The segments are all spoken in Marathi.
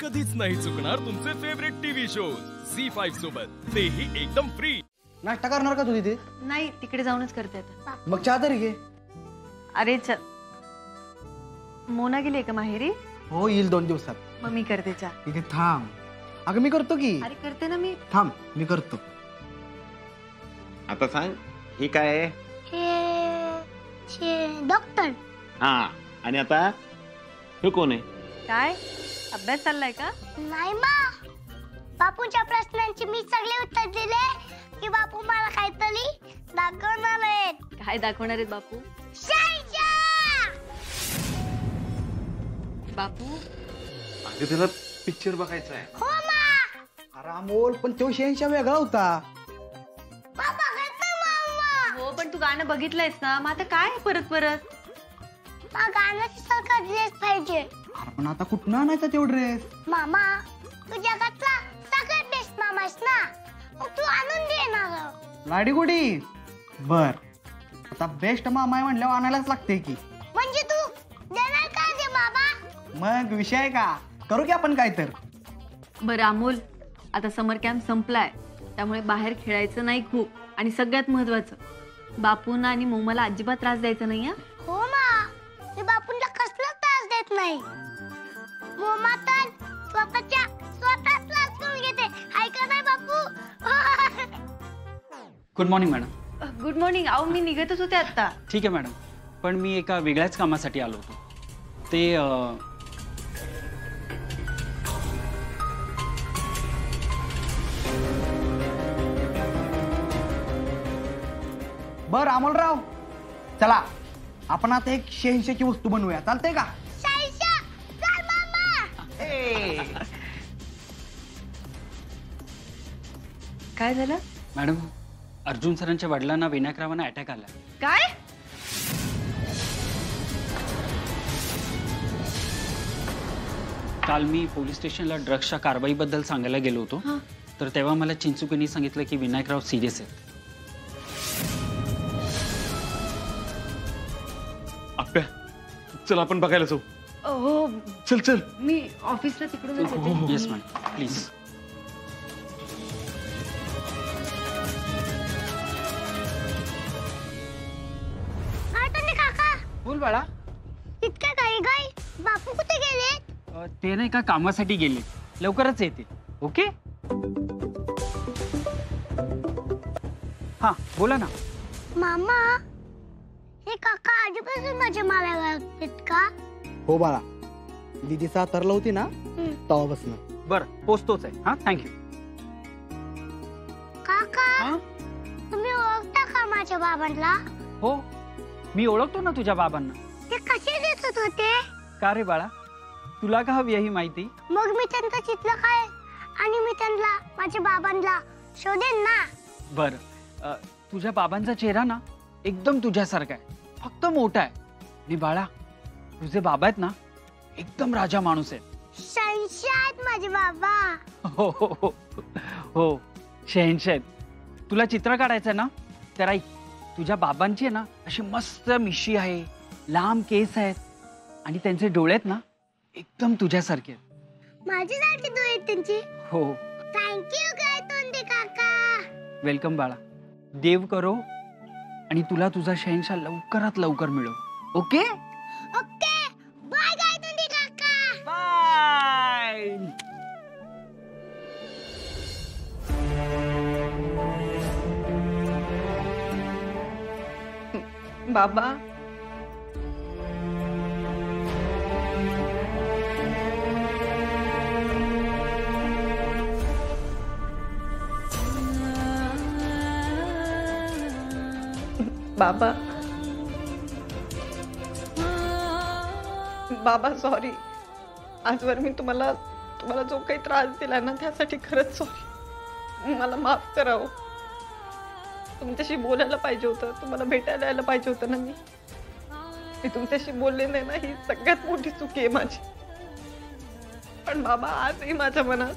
कधीच नाही चुकणार तुमचे फेवरेट टीव्ही शोज झी5 सोबत, तेही एकदम फ्री। नाश्ता करणार का तू तिथे? नाही, तिकडे जाऊनच करते आता। मग चहा तरी घे। अरे मोना गेली का माहेरी? हो, येईल 2 दिवसात। मग मी करते चहा। ठीक आहे, थांब। अगं मी करतो की। अरे करते ना मी। थांब, मी करतो। आता सांग, ही काय आहे? हे डॉक्टर। हा, आणि आता हे कोण आहे? काय अभ्यास चाललाय का? नाही मा, बापूंच्या प्रश्नांची मी सगळे उत्तर दिले की बापू मला काहीतरी दाखवणार आहेत। काय दाखवणार आहेत बापू? बापू अगं त्याला पिक्चर बघायचा आहे। हो मा। अरे अमोल, पण तो शहनशाह वेगळा होता। बाबा करतो मामा। हो, पण तू गाणं बघितलंयस ना, मग आता काय परत परत? मा गाण्याची सारखा ड्रेस पाहिजे। अरे पण आता कुठं आणायचा तो ड्रेस? मामा, तू जगातला सगळ्यात बेस्ट मामास ना, मग तू आणून दे ना। लाडीगुडी बर, आता बेस्ट मामा आहे म्हणल्यावर आणायलाच लागते की। म्हणजे तू देणार का दे बाबा? मग विषय का, करू की आपण काय तर। बरं अमोल, आता समर कॅम्प संपलाय, त्यामुळे बाहेर खेळायचं नाही खूप, आणि सगळ्यात महत्वाचं, बापूंना आणि मोमाला अजिबात त्रास द्यायचा नाही। हो मा, मी बापूंना कसला त्रास देत नाही। मोमा तर स्वतःच त्रास करून घेते, हाय का नाही बापू? Good morning madam. Good morning. अहो, मी निघतच होते आता। ठीक आहे मॅडम, पण मी एका वेगळ्याच कामासाठी आलो होतो। ते बर अमोलराव, चला आपण आता एक शहनशाहची वस्तू बनवूया, चालतंय का? शहनशाह, चल मामा। काय झालं? मॅडम, अर्जुन सरांच्या वडिलांना विनायकरावांना अटॅक आला। काय? काल मी पोलीस स्टेशनला ड्रग्सच्या कारवाईबद्दल सांगायला गेलो होतो, तर तेव्हा मला चिंचुकीने सांगितलं की विनायकराव सिरियस आहेत। आप्या, चल आपण बघायला जाऊ। हो, चल चल। मी ऑफिसला तिकडूनच येते। Yes madam, please. काका, बोल बाळा। इतक्या काही बापू कुठे गेले? ते नाही का कामासाठी गेले, लवकरच येते। ओके, हा बोला ना। मामा, हे काका आधीपासून माझ्या मला लागतात का? हो बाळा, दीदी सातारला होती ना तेव्हापासून। बरं, पोचतोच आहे। हा, थँक्यू। काका, तुम्ही ओळखता का माझ्या बाबांना? हो, मी ओळखतो ना तुझ्या बाबांना। ते कसे दिसत होते? का रे बाळा, तुला का हवी ही माहिती? मग मी त्यांचं चित्र काय आणि मी त्यांना माझ्या बाबांना शोधेन ना। बरं, तुझ्या बाबांचा चेहरा ना एकदम तुझ्यासारखा आहे, फक्त मोठा आहे। आणि बाळा, तुझे बाबा आहेत ना एकदम राजा माणूस आहेत। शहनशाह आहेत माझे बाबा। हो हो हो हो, शहनशाह आहेत। तुला चित्र काढायचं आहे ना, तर ऐक, तुझ्या बाबांची आहे ना अशी मस्त मिशी आहे, लांब केस आहेत, आणि त्यांचे डोळे आहेत ना एकदम तुझ्यासारखे आहेत। माझी सारखी डोळे आहेत त्यांची। हो, थँक्यू काय तोंडे काका। वेलकम बाळा। देव करो आणि तुला तुझा शहनशाह लवकरात लवकर मिळो। ओके ओके, बाय काय तोंडे काका। बाय। बाबा, बाबा, बाबा सॉरी, आजवर मी तुम्हाला जो काही त्रास दिला ना त्यासाठी खरंच सॉरी। मला माफ करा। तुमच्याशी बोलायला पाहिजे होतं, तुम्हाला भेटायला यायला पाहिजे होतं ना। मी तुमच्याशी बोलले नाही ना, ही सगळ्यात मोठी चुकी आहे माझी। पण बाबा, आजही माझ्या मनात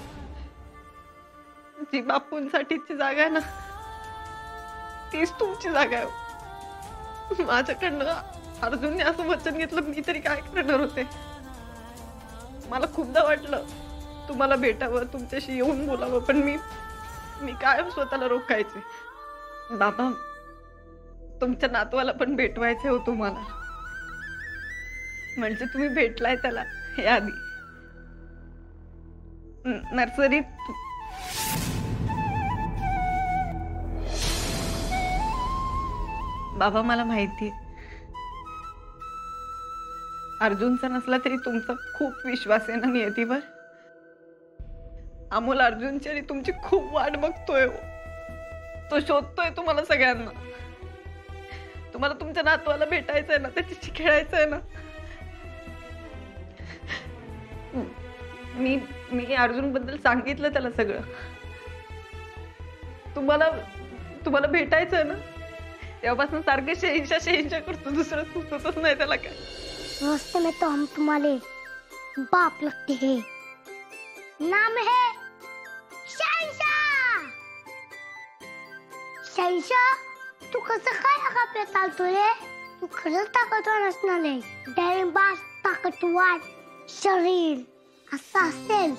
जी बापूंसाठीची जागा आहे ना, तीच तुमची जागा आहे। माझ्याकडनं अर्जुनने असं वचन घेतलं, मी तरी काय करणार होते। मला खूपदा वाटलं तुम्हाला भेटावं, तुमच्याशी येऊन बोलावं, पण मी कायम स्वतःला रोखायचे. बाबा, तुमच्या नातवाला पण भेटवायचे हो तुम्हाला. म्हणजे तुम्ही भेटलाय त्याला याआधी नर्सरीत. बाबा, मला माहिती अर्जुनचा नसला तरी तुमचा खूप विश्वास आहे ना नियतीवर. अमोल अर्जुनची आणि तुमची खूप वाट बघतोय हो. तो शोधतोय तुम्हाला सगळ्यांना. तुम्हाला तुमच्या नातवाला भेटायचंय ना, त्याच्याशी खेळायचंय ना. मी अर्जुन बद्दल सांगितलं त्याला सगळं. तुम्हाला भेटायचंय ना, तेव्हापासून सारखे शहंशाह करतो, दुसरं सुचतच नाही त्याला काय. रास्ते में तो हम तुम्हारे बाप लगते हैं. नाम है शहंशाह. शहंशाह, तू कसं काय आपल्या चालतोय रे? तू खरंच ताकदवान असणार आहे. डॅरिंगबाज, ताकदवान शरीर असं असेल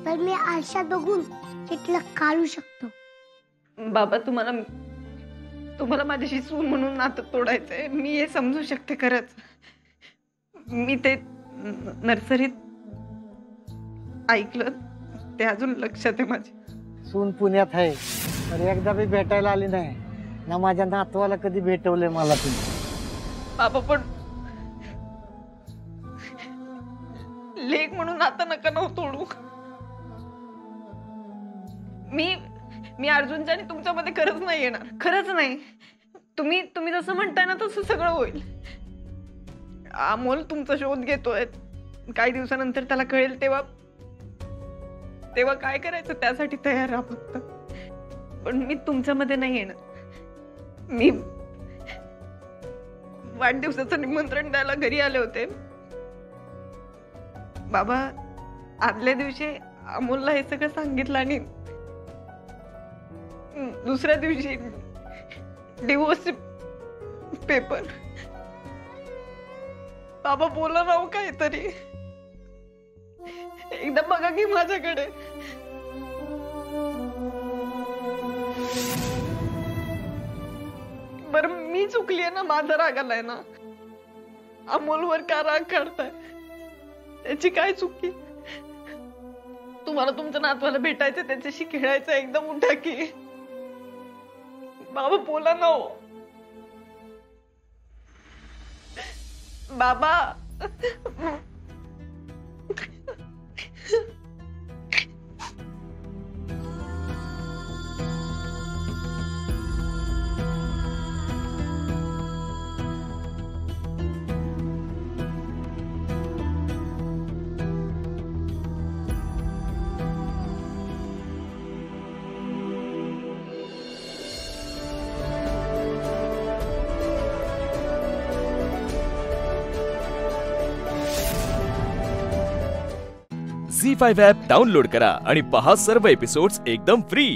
तर मी आरशात बघून तिथलं काढू शकतो. बाबा, तुम्हाला माझ्याशी सून म्हणून नातं तोडायचंय, मी हे समजू शकते खरंच. मी ते नर्सरीत ऐकलं, ते अजून लक्षात आहे माझ्या. सून पुण्यात आहे, तर एकदा बी भेटायला आली नाही ना. माझ्या नातवाला कधी भेटवलंय मला तुम्ही? बाबा, पण लेक म्हणून आता नका तोडू. मी अर्जुनच्या आणि तुमच्यामध्ये खरंच नाही येणार, खरंच नाही. तुम्ही जसं म्हणताय ना तसं सगळं होईल. अमोल तुमचा शोध घेतोय. काही दिवसानंतर त्याला कळेल, तेव्हा काय करायचं त्यासाठी तयार राहा फक्त. पण मी तुमच्यामध्ये नाही येणार. मी वाढदिवसाचं निमंत्रण द्यायला घरी आले होते. बाबा, आदल्या दिवशी अमोलला हे सगळं सांगितलं आणि दुसऱ्या दिवशी डिवोर्स पेपर. बाबा, बोला ना हो काहीतरी. एकदा बघा की माझ्याकडे. बरं, मी चुकलीये ना, माझा राग आलाय ना. अमोलवर का राग काढताय? त्याची काय चुकी? तुम्हाला तुमच्या नातवाला भेटायचं, त्याच्याशी खेळायचं. एकदम उठा की. बाबा, बोला ना हो. बाबा, झी5 ॲप डाउनलोड करा आणि पहा सर्व एपिसोड्स एकदम फ्री.